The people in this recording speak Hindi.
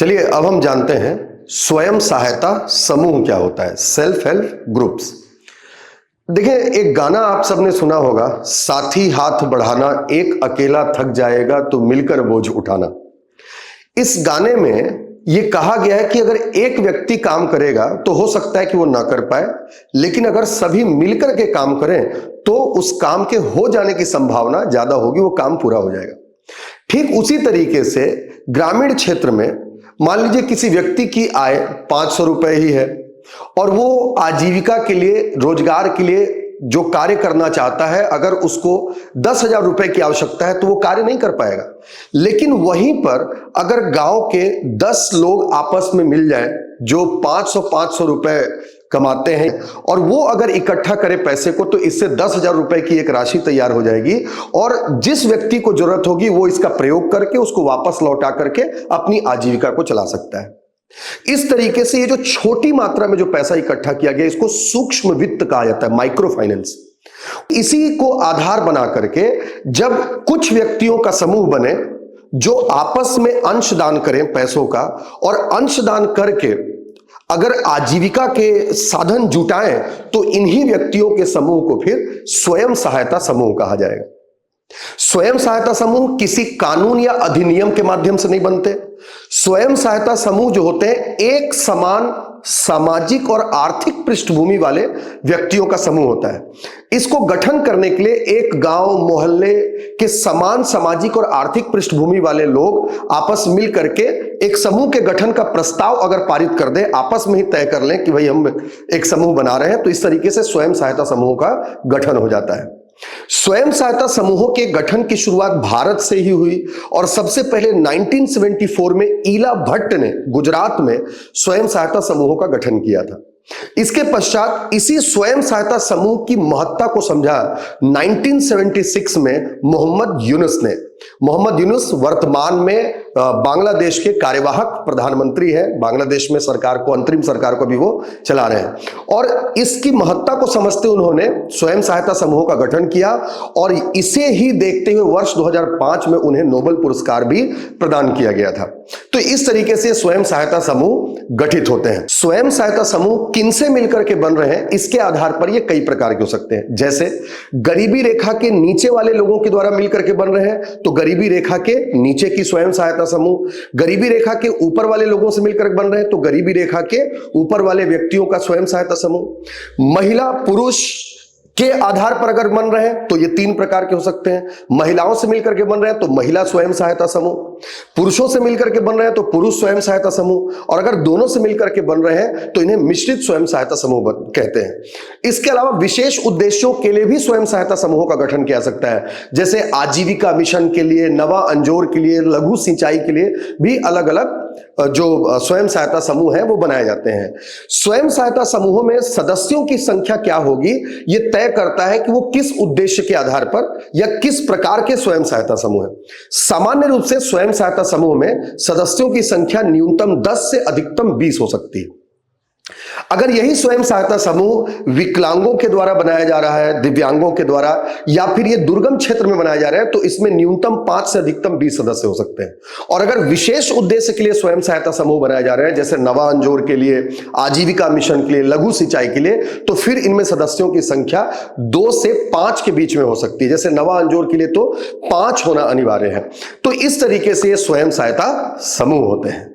चलिए अब हम जानते हैं स्वयं सहायता समूह क्या होता है, सेल्फ हेल्प ग्रुप्स। देखिए, एक गाना आप सबने सुना होगा, साथी हाथ बढ़ाना, एक अकेला थक जाएगा तो मिलकर बोझ उठाना। इस गाने में ये कहा गया है कि अगर एक व्यक्ति काम करेगा तो हो सकता है कि वो ना कर पाए, लेकिन अगर सभी मिलकर के काम करें तो उस काम के हो जाने की संभावना ज्यादा होगी, वो काम पूरा हो जाएगा। ठीक उसी तरीके से ग्रामीण क्षेत्र में मान लीजिए किसी व्यक्ति की आय 500 रुपए ही है और वो आजीविका के लिए, रोजगार के लिए जो कार्य करना चाहता है, अगर उसको 10,000 रुपए की आवश्यकता है तो वो कार्य नहीं कर पाएगा। लेकिन वहीं पर अगर गांव के 10 लोग आपस में मिल जाए जो 500 रुपए कमाते हैं और वो अगर इकट्ठा करे पैसे को, तो इससे 10,000 रुपए की एक राशि तैयार हो जाएगी और जिस व्यक्ति को जरूरत होगी वो इसका प्रयोग करके उसको वापस लौटा करके अपनी आजीविका को चला सकता है। इस तरीके से ये जो छोटी मात्रा में जो पैसा इकट्ठा किया गया, इसको सूक्ष्म वित्त कहा जाता है, माइक्रो फाइनेंस। इसी को आधार बना करके जब कुछ व्यक्तियों का समूह बने जो आपस में अंशदान करें पैसों का, और अंशदान करके अगर आजीविका के साधन जुटाएं, तो इन्हीं व्यक्तियों के समूह को फिर स्वयं सहायता समूह कहा जाएगा। स्वयं सहायता समूह किसी कानून या अधिनियम के माध्यम से नहीं बनते। स्वयं सहायता समूह जो होते हैं, एक समान सामाजिक और आर्थिक पृष्ठभूमि वाले व्यक्तियों का समूह होता है। इसको गठन करने के लिए एक गांव मोहल्ले के समान सामाजिक और आर्थिक पृष्ठभूमि वाले लोग आपस मिल करके एक समूह के गठन का प्रस्ताव अगर पारित कर दें, आपस में ही तय कर लें कि भाई हम एक समूह बना रहे हैं, तो इस तरीके से स्वयं सहायता समूह का गठन हो जाता है। स्वयं सहायता समूहों के गठन की शुरुआत भारत से ही हुई और सबसे पहले 1974 में ईला भट्ट ने गुजरात में स्वयं सहायता समूहों का गठन किया था। इसके पश्चात इसी स्वयं सहायता समूह की महत्ता को समझा 1976 में मोहम्मद यूनुस ने। मोहम्मद यूनुस वर्तमान में बांग्लादेश के कार्यवाहक प्रधानमंत्री हैं। बांग्लादेश में सरकार को, अंतरिम सरकार को भी वो चला रहे हैं और इसकी महत्ता को समझते उन्होंने स्वयं सहायता समूहों का गठन किया और इसे ही देखते हुए वर्ष 2005 में उन्हें नोबेल पुरस्कार भी प्रदान किया गया था। तो इस तरीके से स्वयं सहायता समूह गठित होते हैं। स्वयं सहायता समूह किनसे मिलकर के बन रहे हैं, इसके आधार पर ये कई प्रकार के हो सकते हैं। जैसे गरीबी रेखा के नीचे वाले लोगों के द्वारा मिलकर के बन रहे हैं तो गरीबी रेखा के नीचे की स्वयं सहायता समूह, गरीबी रेखा के ऊपर वाले लोगों से मिलकर बन रहे हैं तो गरीबी रेखा के ऊपर वाले व्यक्तियों का स्वयं सहायता समूह, महिला पुरुष के आधार पर अगर बन रहे हैं तो ये 3 प्रकार के हो सकते हैं। महिलाओं से मिलकर के बन रहे हैं तो महिला स्वयं सहायता समूह, पुरुषों से मिलकर के बन रहे हैं तो पुरुष स्वयं सहायता समूह, और अगर दोनों से मिलकर के बन रहे हैं तो इन्हें मिश्रित स्वयं सहायता समूह कहते हैं। इसके अलावा विशेष उद्देश्यों के लिए भी स्वयं सहायता समूहों का गठन किया सकता है। जैसे आजीविका मिशन के लिए, नवा अंजोर के लिए, लघु सिंचाई के लिए भी अलग अलग जो स्वयं सहायता समूह हैं वो बनाए जाते हैं। स्वयं सहायता समूहों में सदस्यों की संख्या क्या होगी ये तय करता है कि वो किस उद्देश्य के आधार पर या किस प्रकार के स्वयं सहायता समूह हैं। सामान्य रूप से स्वयं सहायता समूह में सदस्यों की संख्या न्यूनतम 10 से अधिकतम 20 हो सकती है। अगर यही स्वयं सहायता समूह विकलांगों के द्वारा बनाया जा रहा है, दिव्यांगों के द्वारा, या फिर ये दुर्गम क्षेत्र में बनाया जा रहा है, तो इसमें न्यूनतम 5 से अधिकतम 20 सदस्य हो सकते हैं। और अगर विशेष उद्देश्य के लिए स्वयं सहायता समूह बनाए जा रहे हैं, जैसे नवा अंजोर के लिए, आजीविका मिशन के लिए, लघु सिंचाई के लिए, तो फिर इनमें सदस्यों की संख्या 2 से 5 के बीच में हो सकती है। जैसे नवा अंजोर के लिए तो 5 होना अनिवार्य है। तो इस तरीके से ये स्वयं सहायता समूह होते हैं।